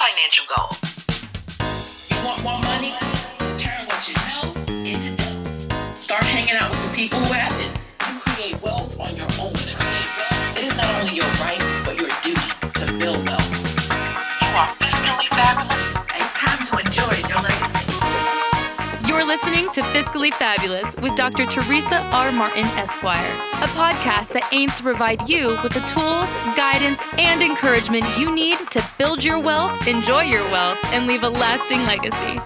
financial goal. You want more money? Turn what you know into dough. Start hanging out with the people who have it. You create wealth on your own terms. It is not only your rights, but your duty to build wealth. You are fiscally fabulous, and it's time to enjoy your legacy. You're listening to Fiscally Fabulous with Dr. Teresa R. Martin, Esquire, a podcast that aims to provide you with the tools, guidance, and encouragement you need to build your wealth, enjoy your wealth, and leave a lasting legacy.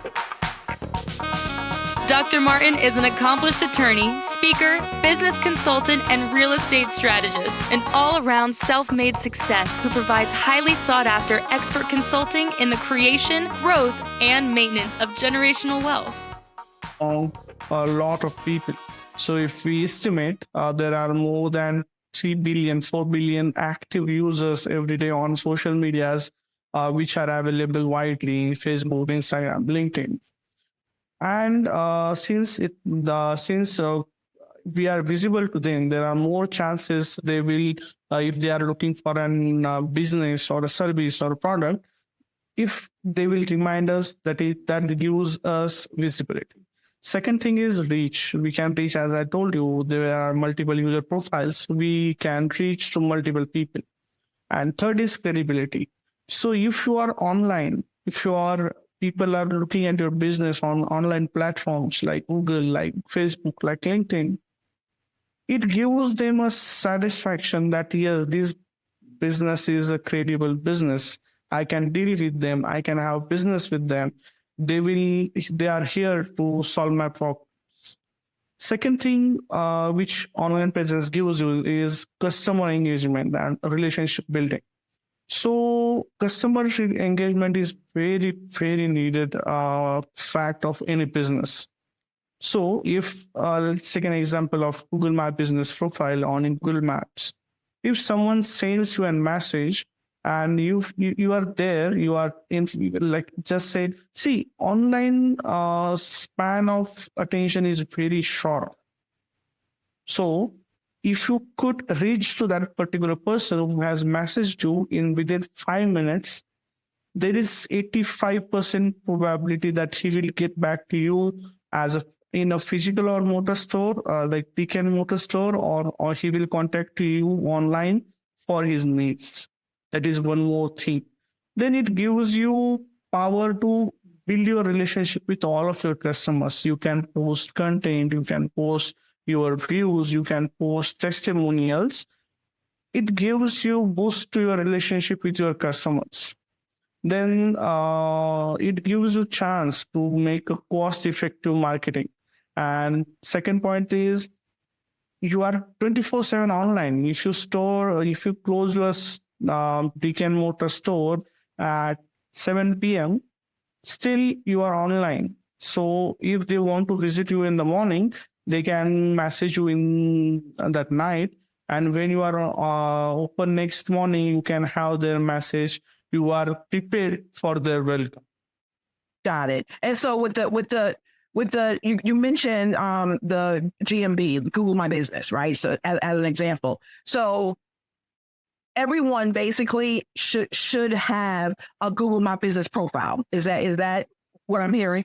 Dr. Martin is an accomplished attorney, speaker, business consultant, and real estate strategist, an all-around self-made success who provides highly sought-after expert consulting in the creation, growth, and maintenance of generational wealth. A lot of people. So if we estimate there are more than 3 billion, 4 billion active users every day on social medias, which are available widely in Facebook, Instagram, LinkedIn. And since we are visible to them, there are more chances they will, if they are looking for a business or a service or a product, if they will remind us that gives us visibility. Second thing is reach. We can reach, as I told you, there are multiple user profiles. We can reach to multiple people. And third is credibility. So if you are online, people are looking at your business on online platforms like Google, like Facebook, like LinkedIn, it gives them a satisfaction that, yes, this business is a credible business. I can deal with them. I can have business with them. They are here to solve my problems. Second thing which online presence gives you is customer engagement and relationship building. So customer engagement is very, very needed fact of any business. So if let's take an example of Google My Business profile on in Google Maps. If someone sends you a message and you are there, you are in, like just said, see, online span of attention is very short. So if you could reach to that particular person who has messaged you within 5 minutes, there is 85% probability that he will get back to you in a physical or motor store, like brick and mortar store, or he will contact you online for his needs. That is one more thing. Then it gives you power to build your relationship with all of your customers. You can post content, you can post your views, you can post testimonials. It gives you boost to your relationship with your customers. Then it gives you chance to make a cost-effective marketing. And second point is you are 24/7 online. If you close your brick and mortar store at 7 p.m., still you are online. So if they want to visit you in the morning, they can message you in that night. And when you are open next morning, you can have their message. You are prepared for their welcome. Got it. And so with the you mentioned the GMB, Google My Business, right? So as an example, so everyone basically should have a Google My Business profile. Is that what I'm hearing?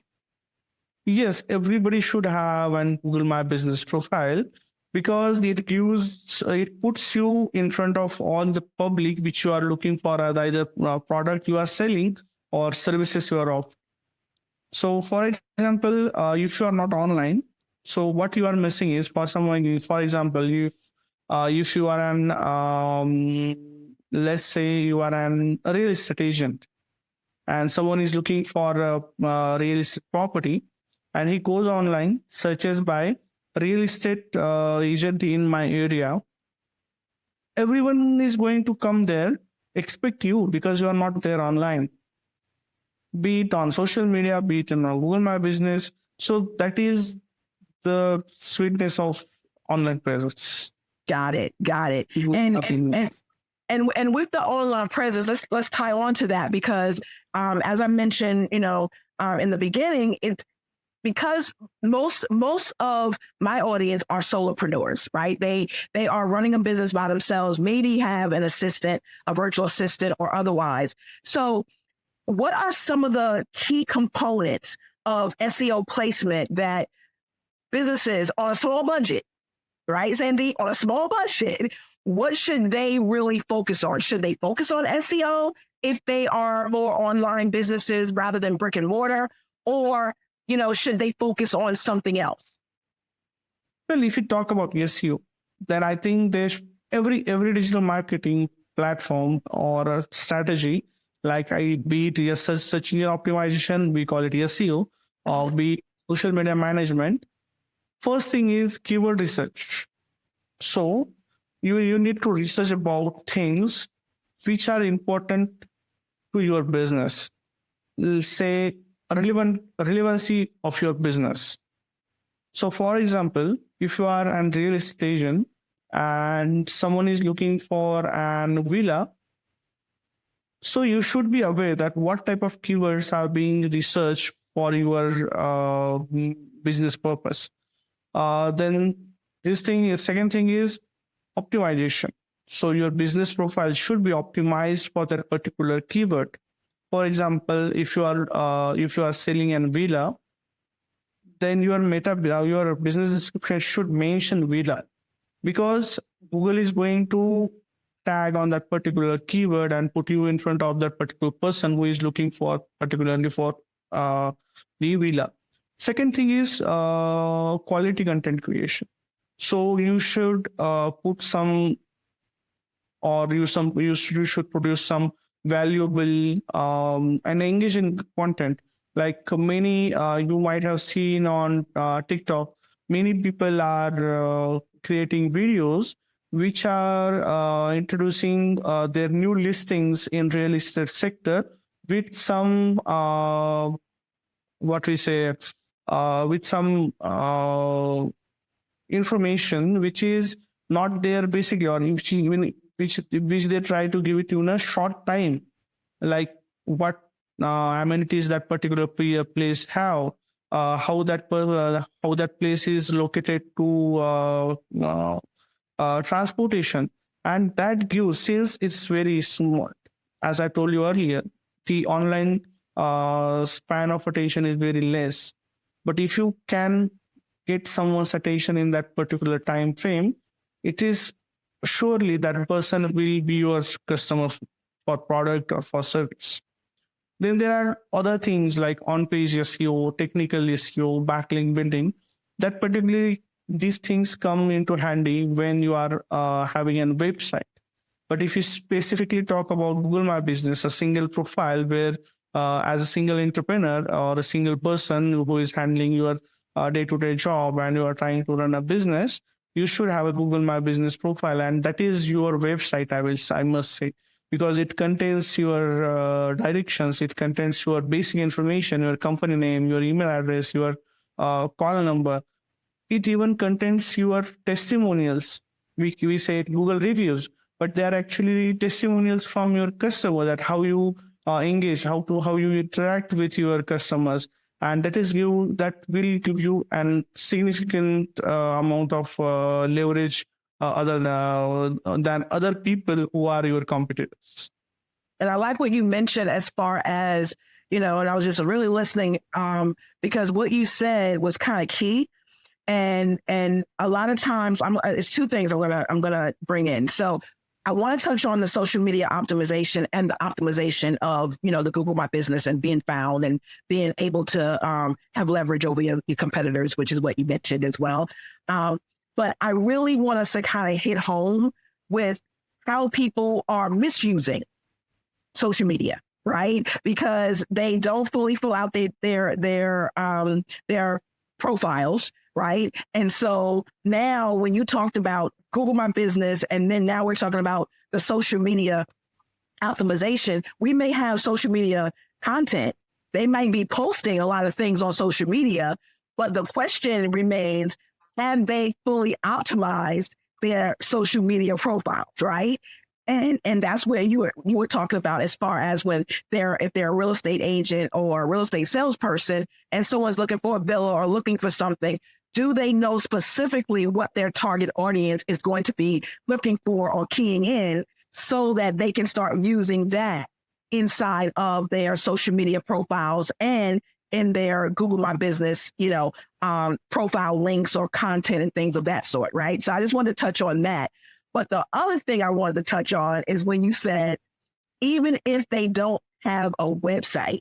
Yes, everybody should have an Google My Business profile because it puts you in front of all the public which you are looking for, either product you are selling or services you are offering. So, for example, if you are not online, so what you are missing is, for someone, for example, if you are let's say you are a real estate agent and someone is looking for a real estate property and he goes online, searches by real estate agent in my area, everyone is going to come there, expect you because you are not there online. Be it on social media, be it in Google My Business. So that is the sweetness of online presence. Got it. And with the online presence, let's tie on to that because as I mentioned, in the beginning, it's because most of my audience are solopreneurs, right? They are running a business by themselves, maybe have an assistant, a virtual assistant or otherwise. So what are some of the key components of SEO placement that businesses on a small budget, right, Sandeep, on a small budget, what should they really focus on? Should they focus on SEO if they are more online businesses rather than brick and mortar? Or, should they focus on something else? Well, if you talk about SEO, then I think there's every digital marketing platform or a strategy, like be it a search engine optimization, we call it SEO, or be it social media management. First thing is keyword research. So you need to research about things which are important to your business. Say relevancy of your business. So for example, if you are a real estate agent and someone is looking for an villa, so you should be aware that what type of keywords are being researched for your business purpose. Then second thing is optimization. So your business profile should be optimized for that particular keyword. For example, if you are selling a villa, then your business description should mention villa, because Google is going to tag on that particular keyword and put you in front of that particular person who is looking for particularly for the villa. Second thing is quality content creation. So you should put some, or you should produce some valuable and engaging content. Like many you might have seen on TikTok, many people are creating videos which are introducing their new listings in real estate sector with some with some information which is not there basically, or which they try to give it in a short time, like what amenities that particular place have, how that place is located to transportation, and that gives, since it's very small, as I told you earlier, the online span of attention is very less. But if you can get someone's attention in that particular time frame, it is surely that person will be your customer for product or for service. Then there are other things like on-page SEO, technical SEO, backlink building, that particularly these things come into handy when you are having a website. But if you specifically talk about Google My Business, a single profile where as a single entrepreneur or a single person who is handling your day-to-day job and you are trying to run a business, you should have a Google My Business profile, and that is your website, I must say, because it contains your directions, it contains your basic information, your company name, your email address, your call number. It even contains your testimonials. We say Google reviews, but they are actually testimonials from your customer, that how you engage, how you interact with your customers, and that will give you a significant amount of leverage than other people who are your competitors. And I like what you mentioned as far as, and I was just really listening because what you said was kind of key. And a lot of times it's two things I'm gonna bring in. So I want to touch on the social media optimization and the optimization of, the Google My Business and being found and being able to have leverage over your competitors, which is what you mentioned as well. But I really want us to kind of hit home with how people are misusing social media, right? Because they don't fully fill out their profiles, right? And so now when you talked about Google My Business, and then now we're talking about the social media optimization, we may have social media content. They might be posting a lot of things on social media, but the question remains, have they fully optimized their social media profiles, right? And that's where you were talking about as far as if they're a real estate agent or a real estate salesperson and someone's looking for a villa or looking for something, do they know specifically what their target audience is going to be looking for or keying in so that they can start using that inside of their social media profiles and in their Google My Business, profile links or content and things of that sort, right? So I just wanted to touch on that. But the other thing I wanted to touch on is when you said, even if they don't have a website,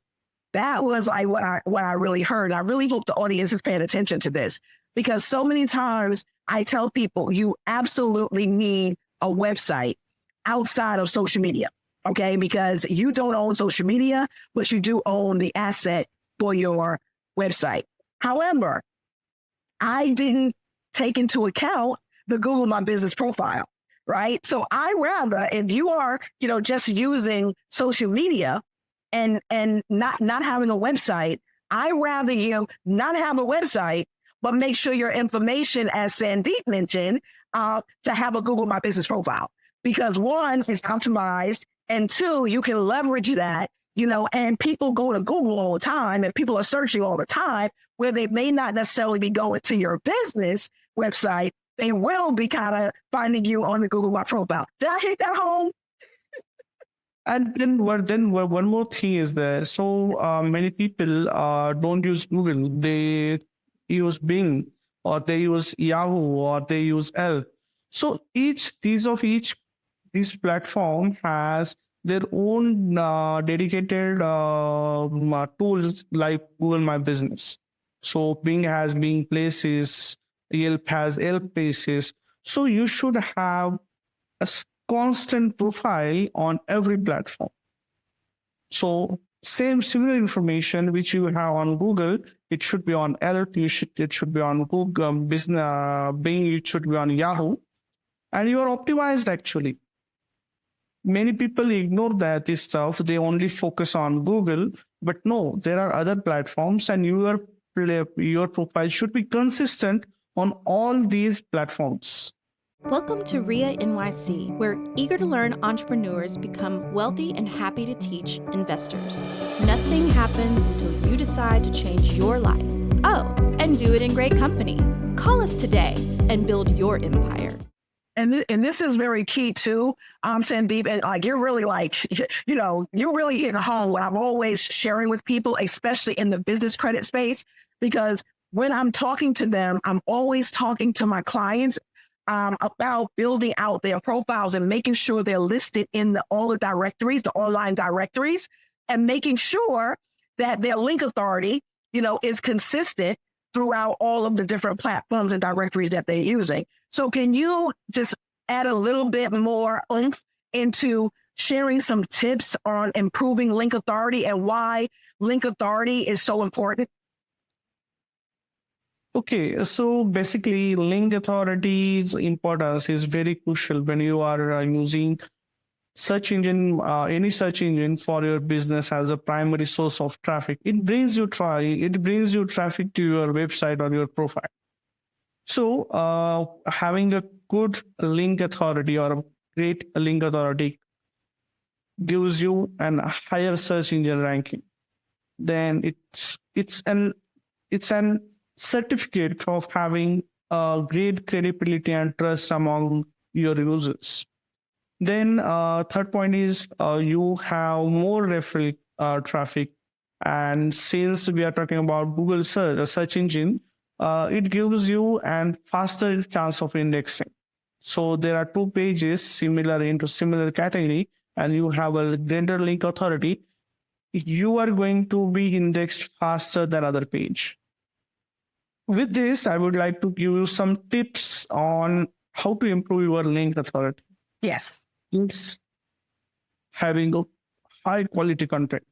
that was like what I really heard. I really hope the audience is paying attention to this, because so many times I tell people you absolutely need a website outside of social media, okay? Because you don't own social media, but you do own the asset for your website. However, I didn't take into account the Google My Business profile, right? So I rather, if you are, just using social media and not having a website, I rather you not have a website, but make sure your information, as Sandeep mentioned, to have a Google My Business profile. Because one, it's optimized, and two, you can leverage that, and people go to Google all the time, and people are searching all the time, where they may not necessarily be going to your business website. They will be kind of finding you on the Google My profile. Did I hit that home? And then one more thing is there. So many people don't use Google. They use Bing, or they use Yahoo, or they use Yelp. So each platform has their own dedicated tools like Google My Business. So Bing has Bing Places, Yelp has Yelp Places. So you should have a constant profile on every platform. So similar information which you have on Google, it should be on Yelp, it should be on Google Business, Bing, it should be on Yahoo, and you are optimized actually. Many people ignore this stuff. They only focus on Google, but no, there are other platforms, and your profile should be consistent on all these platforms. Welcome to RIA NYC, where eager to learn entrepreneurs become wealthy and happy to teach investors. Nothing happens until you decide to change your life. Oh, and do it in great company. Call us today and build your empire. And this is very key too, Sandeep. And you're really you're really hitting home what I'm always sharing with people, especially in the business credit space, because when I'm talking to them, I'm always talking to my clients about building out their profiles and making sure they're listed in all the directories, the online directories, and making sure that their link authority, is consistent throughout all of the different platforms and directories that they're using. So can you just add a little bit more oomph into sharing some tips on improving link authority and why link authority is so important? Okay, so basically link authority's importance is very crucial when you are using any search engine for your business as a primary source of traffic. It brings you traffic to your website or your profile. So having a good link authority or a great link authority gives you a higher search engine ranking. Then it's an certificate of having great credibility and trust among your users. Then third point is you have more referral traffic. And since we are talking about Google search engine, it gives you a faster chance of indexing. So there are two pages similar into similar category, and you have a greater link authority. You are going to be indexed faster than other page. With this, I would like to give you some tips on how to improve your link authority. Yes. It's having a high quality content.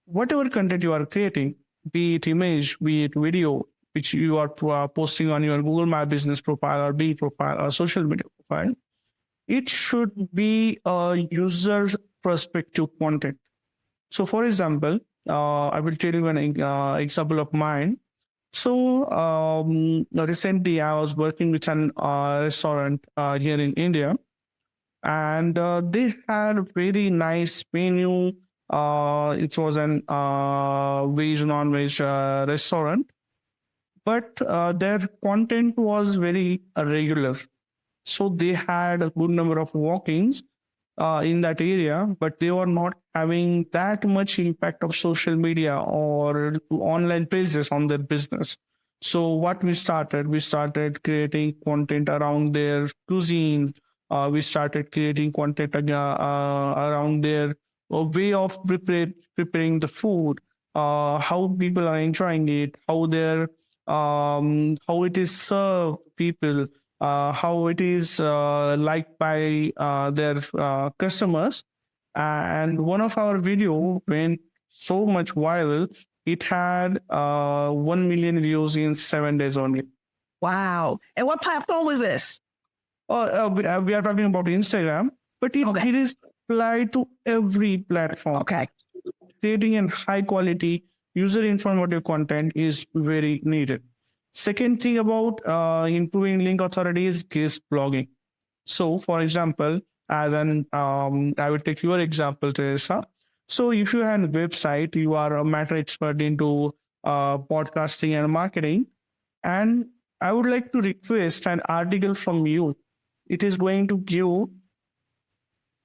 Whatever content you are creating, be it image, be it video, which you are posting on your Google My Business profile or B profile or social media profile, it should be a user perspective content. So for example, I will tell you an example of mine. So recently I was working with an restaurant here in India, and they had a very nice menu. It was an veg, non-veg restaurant, but their content was very irregular. So they had a good number of walk-ins in that area, but they were not having that much impact of social media or online pages on their business. So what we started creating content around their cuisine. We started creating content around their way of preparing the food, how people are enjoying it, how it is served people, how it is liked by their customers. And one of our video went so much viral. It had 1 million views in 7 days only. Wow. And what platform was this? We are talking about Instagram, but it is applied to every platform. Okay. Creating a high quality user informative content is very needed. Second thing about improving link authority is guest blogging. So, for example, I will take your example, Teresa. So, if you have a website, you are a matter expert into podcasting and marketing, and I would like to request an article from you. It is going to give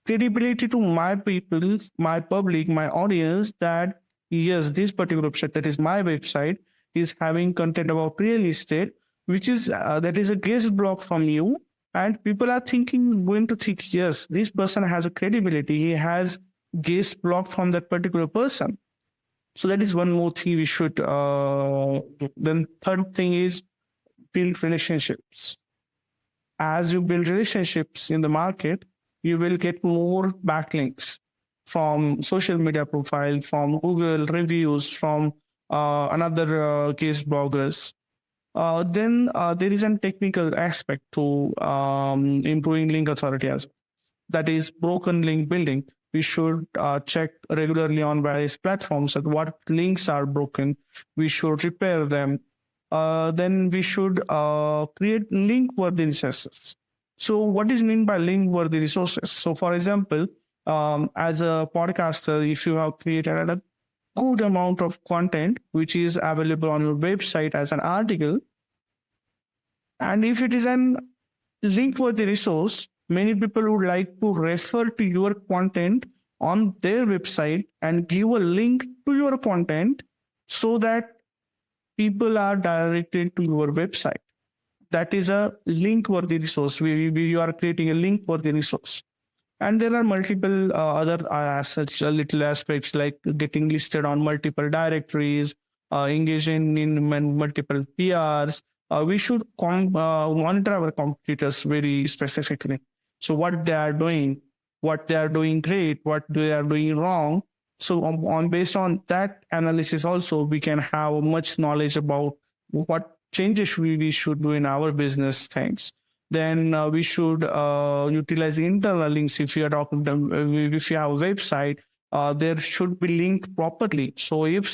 credibility to my people, my public, my audience that yes, this particular website, that is my website, is having content about real estate, which is that is a guest blog from you. And people are going to think, yes, this person has a credibility. He has guest blog from that particular person. So that is one more thing we should do. Then third thing is build relationships. As you build relationships in the market, you will get more backlinks from social media profile, from Google reviews, from another case bloggers. Then there is a technical aspect to improving link authority as well. That is broken link building. We should check regularly on various platforms at what links are broken. We should repair them. Then we should create link-worthy resources. So what is meant by link-worthy resources? So for example, as a podcaster, if you have created a good amount of content which is available on your website as an article, and if it is an link-worthy resource, many people would like to refer to your content on their website and give a link to your content so that people are directed to your website. That is a link-worthy resource. You are creating a link-worthy resource. And there are multiple other little aspects like getting listed on multiple directories, engaging in multiple PRs. We should monitor our competitors very specifically. So what they are doing great, what they are doing wrong. So based on that analysis also, we can have much knowledge about what changes we should do in our business things. Then we should utilize internal links. If you are talking, if you have a website, there should be linked properly. So if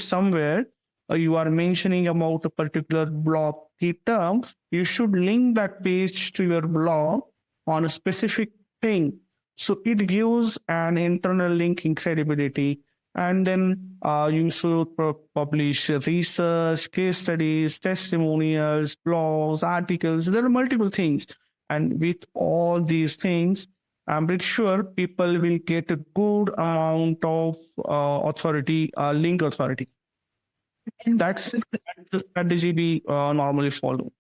somewhere you are mentioning about a particular blog key term, you should link that page to your blog on a specific thing. So it gives an internal linking credibility. And then you should publish research, case studies, testimonials, blogs, articles. There are multiple things. And with all these things, I'm pretty sure people will get a good amount of authority, link authority. And that's the strategy we normally follow.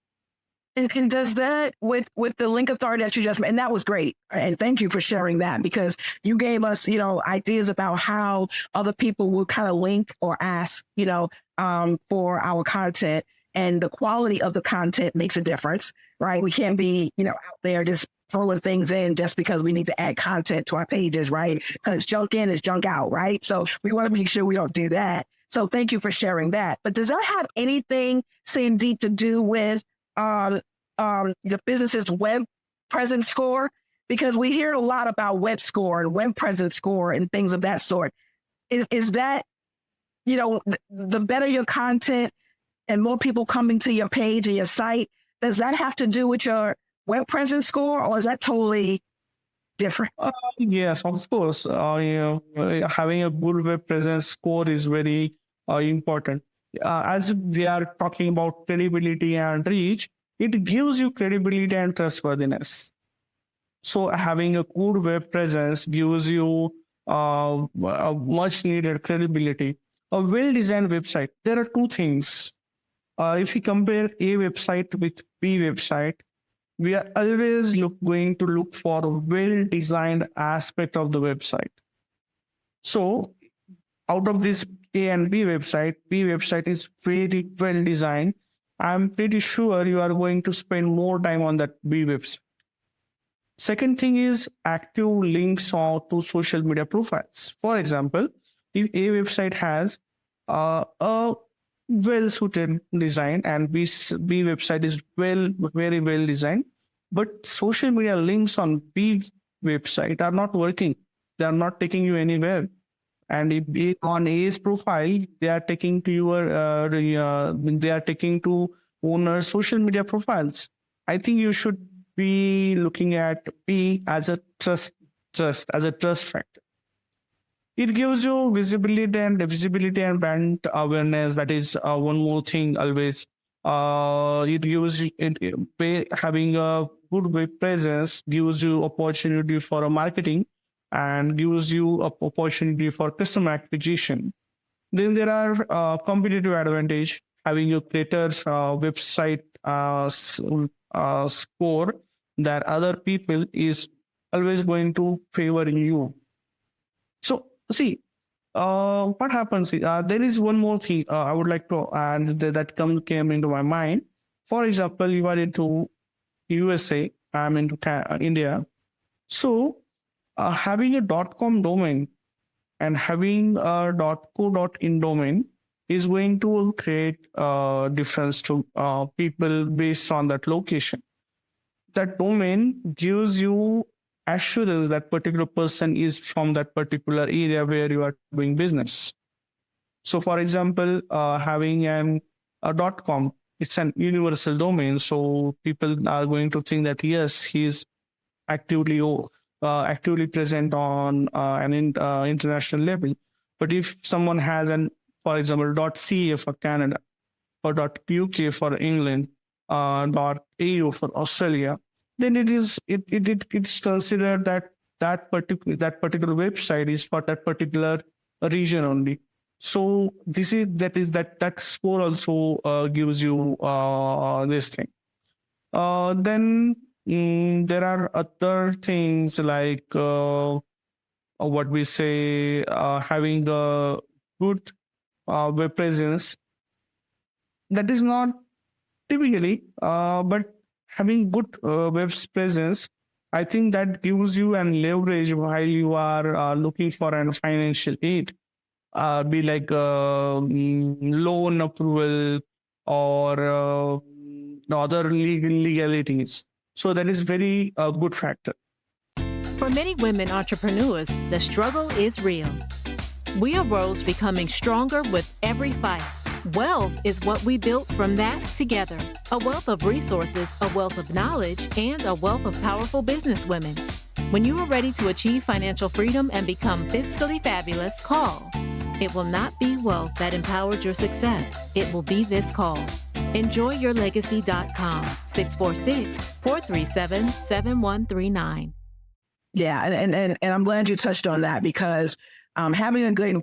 And does that with the link authority that you just made, and that was great. And thank you for sharing that, because you gave us, ideas about how other people will kind of link or ask, for our content, and the quality of the content makes a difference, right? We can't be, out there just throwing things in just because we need to add content to our pages, right? Because junk in is junk out, right? So we want to make sure we don't do that. So thank you for sharing that. But does that have anything, Sandeep, to do with the business's web presence score? Because we hear a lot about web score and web presence score and things of that sort. Is that, the better your content and more people coming to your page and your site, does that have to do with your web presence score, or is that totally different? Yes, of course. Having a good web presence score is very important. As we are talking about credibility and reach, it gives you credibility and trustworthiness. So having a good web presence gives you much needed credibility. A well-designed website. There are two things. If we compare a website with B website, we are always going to look for a well-designed aspect of the website. So out of this A and B website is very well designed. I'm pretty sure you are going to spend more time on that B website. Second thing is active links to social media profiles. For example, if A website has a well-suited design and B website is very well designed, but social media links on B website are not working. They are not taking you anywhere. And if on A's profile, they are taking to they are taking to owner's social media profiles. I think you should be looking at B as a trust factor. It gives you visibility and brand awareness. That is one more thing always. It gives having a good web presence gives you opportunity for a marketing and gives you an opportunity for customer acquisition. Then there are competitive advantage. Having a greater website score that other people is always going to favor you. So see, what happens? There is one more thing I would like to add that came into my mind. For example, you are into USA, I'm into India. So having a .com domain and having a .co.in domain is going to create a difference to people based on that location. That domain gives you assurance that particular person is from that particular area where you are doing business. So for example, having a .com, it's an universal domain. So people are going to think that, yes, he is actively present on an international level. But if someone has for example, .ca for Canada, or .uk for England, .au for Australia, then it's considered that particular website is for that particular region only. So that score also gives you this thing. Then there are other things like what we say, having a good web presence. That is not typically, but having good web presence, I think that gives you an leverage while you are looking for an financial aid, be like loan approval or other legalities. So that is very good factor. For many women entrepreneurs, the struggle is real. We arose becoming stronger with every fight. Wealth is what we built from that together. A wealth of resources, a wealth of knowledge, and a wealth of powerful businesswomen. When you are ready to achieve financial freedom and become fiscally fabulous, call. It will not be wealth that empowered your success. It will be this call. EnjoyYourLegacy.com, 646-437-7139. Yeah, and I'm glad you touched on that because having a good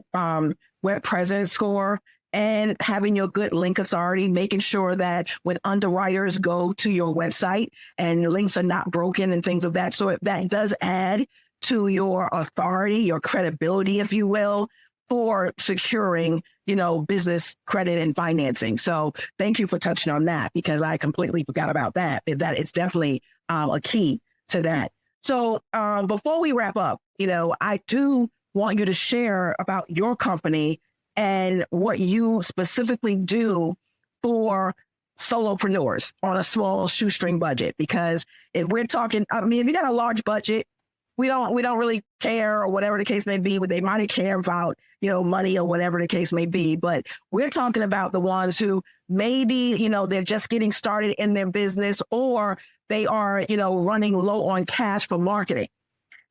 web presence score and having your good link authority, making sure that when underwriters go to your website and links are not broken and things of that sort, that does add to your authority, your credibility, if you will, for securing, business credit and financing. So thank you for touching on that because I completely forgot about that. That it's definitely a key to that. So before we wrap up, I do want you to share about your company and what you specifically do for solopreneurs on a small shoestring budget. Because if we're talking, if you got a large budget, we don't really care or whatever the case may be, but they might care about, money or whatever the case may be. But we're talking about the ones who maybe, they're just getting started in their business or they are, running low on cash for marketing,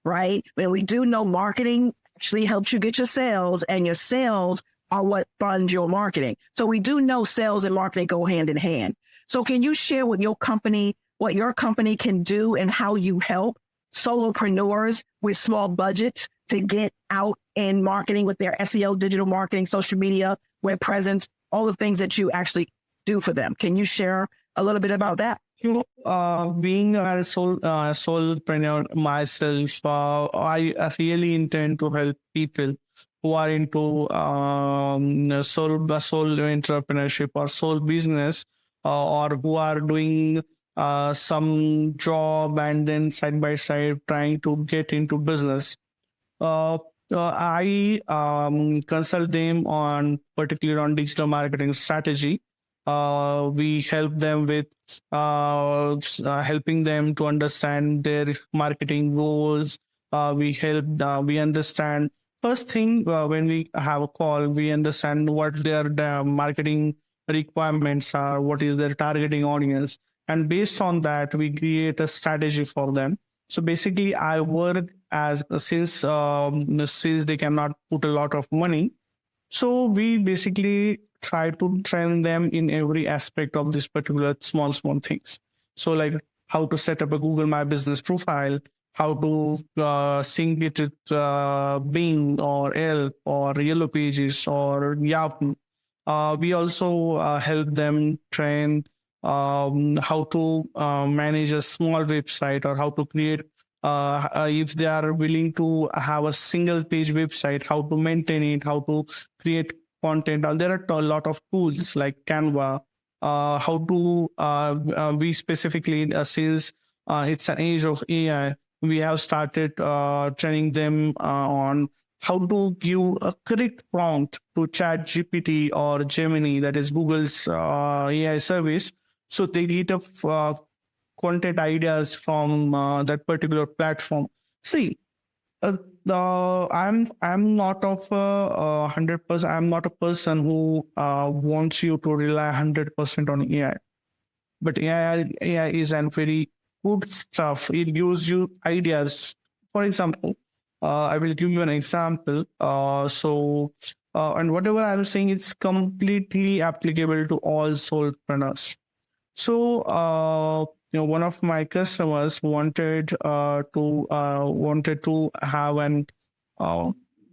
right? And we do know marketing actually helps you get your sales, and your sales are what fund your marketing. So we do know sales and marketing go hand in hand. So can you share with your company what your company can do and how you help solopreneurs with small budgets to get out in marketing with their SEO, digital marketing, social media, web presence, all the things that you actually do for them. Can you share a little bit about that? Being a solopreneur myself, I really intend to help people who are into sole entrepreneurship or sole business, or who are doing some job and then side by side trying to get into business. I consult them on particularly on digital marketing strategy. We help them with helping them to understand their marketing goals. We understand first thing when we have a call, we understand what their marketing requirements are, what is their targeting audience, and based on that, we create a strategy for them. So basically, I work as since they cannot put a lot of money, so we basically try to train them in every aspect of this particular small things. So like how to set up a Google My Business profile, how to sync it with Bing or Yelp or Yellow Pages or Yahoo. We also help them train how to manage a small website, or how to create, if they are willing to have a single page website, how to maintain it, how to create content. There are a lot of tools like Canva, how to, we specifically, since it's an age of AI, we have started training them on how to give a correct prompt to ChatGPT or Gemini, that is Google's AI service. So they get content ideas from that particular platform. See, I'm not of 100%. I'm not a person who wants you to rely 100% on AI. But AI is a very good stuff. It gives you ideas. For example, I will give you an example. And whatever I'm saying, it's completely applicable to all solopreneurs. So, one of my customers wanted to have an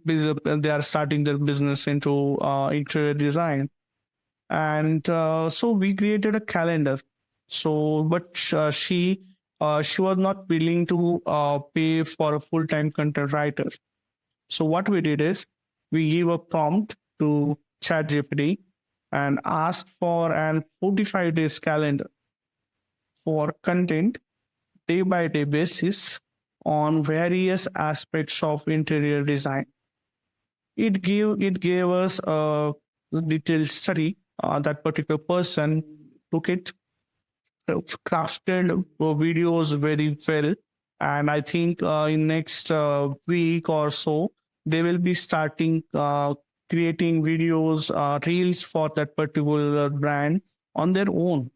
business. They are starting their business into interior design, and so we created a calendar. So, but she was not willing to pay for a full-time content writer. So what we did is we give a prompt to ChatGPT and ask for an 45 days calendar for content day by day basis on various aspects of interior design. It gave us a detailed study. That particular person took it, crafted videos very well, and I think in next week or so they will be starting creating videos, reels for that particular brand on their own.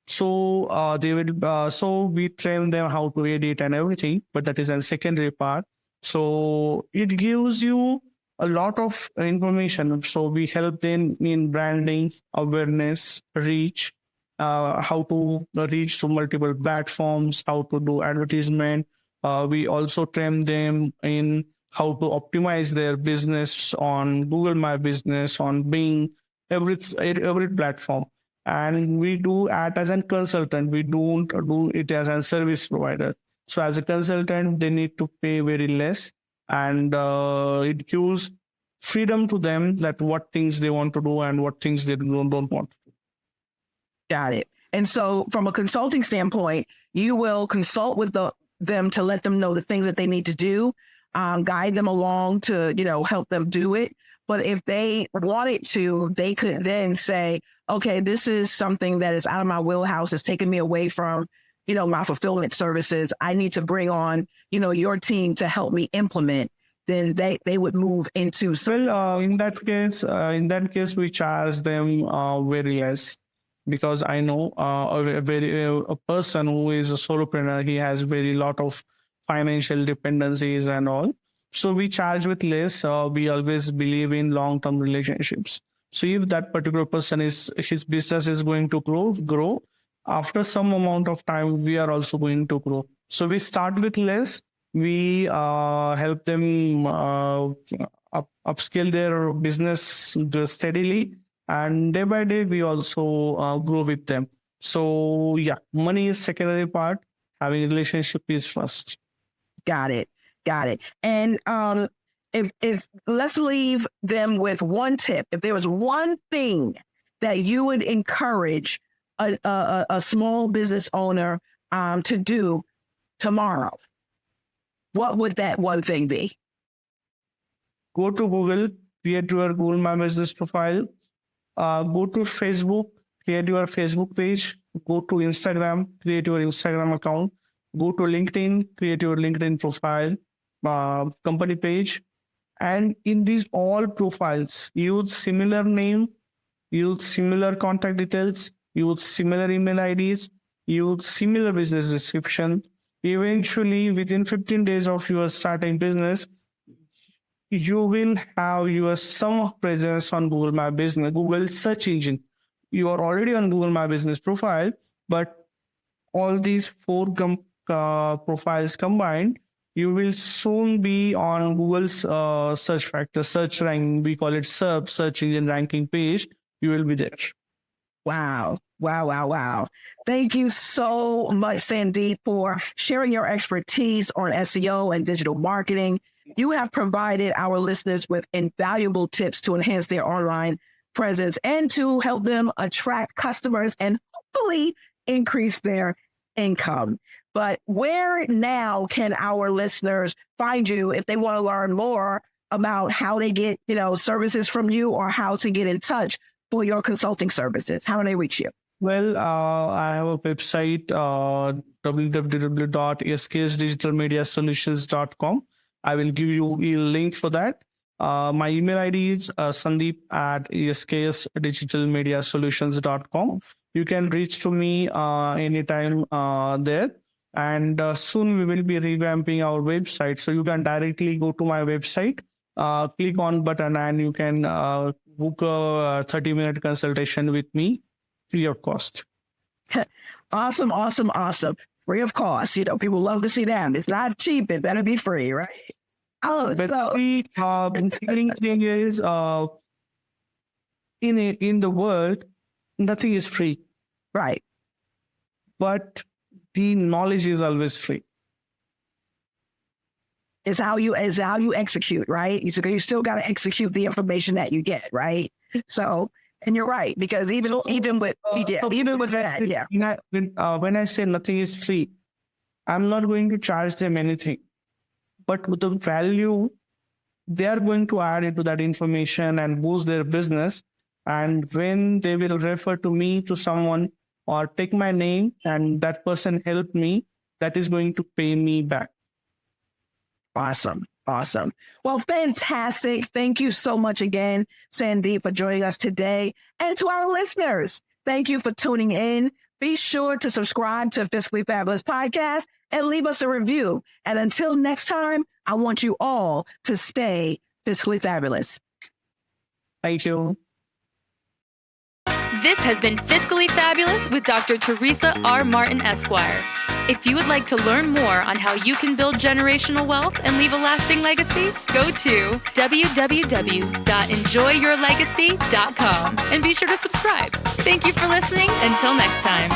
So they will. So we train them how to edit and everything, but that is a secondary part. So it gives you a lot of information. So we help them in branding, awareness, reach, how to reach to multiple platforms, how to do advertisement. We also train them in how to optimize their business on Google My Business, on Bing, every platform. And we do act as a consultant. We don't do it as a service provider. So as a consultant, they need to pay very less, and it gives freedom to them that what things they want to do and what things they don't want to do. Got it. And so from a consulting standpoint, you will consult with them to let them know the things that they need to do, guide them along to, help them do it. But if they wanted to, they could then say, okay, this is something that is out of my wheelhouse. It's taking me away from, my fulfillment services. I need to bring on, your team to help me implement. Then they would move into. Well, in that case, we charge them very less, because I know a person who is a solopreneur, he has very lot of financial dependencies and all. So we charge with less. We always believe in long-term relationships. So if that particular person his business is going to grow, after some amount of time, we are also going to grow. So we start with less, We help them upskill their business steadily, and day by day we also grow with them. So yeah, money is secondary part. Having a relationship is first. Got it. And if let's leave them with one tip. If there was one thing that you would encourage a small business owner to do tomorrow, what would that one thing be? Go to Google, create your Google My Business profile. Go to Facebook, create your Facebook page. Go to Instagram, create your Instagram account. Go to LinkedIn, create your LinkedIn profile, company page. And in these all profiles, use similar name, use similar contact details, use similar email IDs, use similar business description. Eventually, within 15 days of your starting business, you will have your some presence on Google My Business, Google search engine. You are already on Google My Business profile, but all these four profiles combined, you will soon be on Google's search factor, search rank. We call it SERP, search engine ranking page. You will be there. Wow. Thank you so much, Sandeep, for sharing your expertise on SEO and digital marketing. You have provided our listeners with invaluable tips to enhance their online presence and to help them attract customers and hopefully increase their income. But where now can our listeners find you if they want to learn more about how they get, services from you, or how to get in touch for your consulting services? How do they reach you? Well, I have a website, www.esksdigitalmediasolutions.com. I will give you a link for that. My email ID is sandeep@esksdigitalmediasolutions.com. You can reach to me anytime there. And soon we will be revamping our website. So you can directly go to my website, click on button, and you can book a 30-minute consultation with me free of cost. Awesome. Free of cost. People love to see that. It's not cheap. It better be free, right? But the thing is, in the world, nothing is free. Right. But the knowledge is always free. It's how you execute, right? You still got to execute the information that you get, right? So, and you're right, because even with that, yeah. When I say nothing is free, I'm not going to charge them anything, but with the value they are going to add into that information and boost their business. And when they will refer to me to someone or take my name and that person helped me, that is going to pay me back. Awesome. Well, fantastic. Thank you so much again, Sandeep, for joining us today. And to our listeners, thank you for tuning in. Be sure to subscribe to Fiscally Fabulous Podcast and leave us a review. And until next time, I want you all to stay fiscally fabulous. Thank you. This has been Fiscally Fabulous with Dr. Teresa R. Martin, Esquire. If you would like to learn more on how you can build generational wealth and leave a lasting legacy, go to www.enjoyyourlegacy.com and be sure to subscribe. Thank you for listening. Until next time.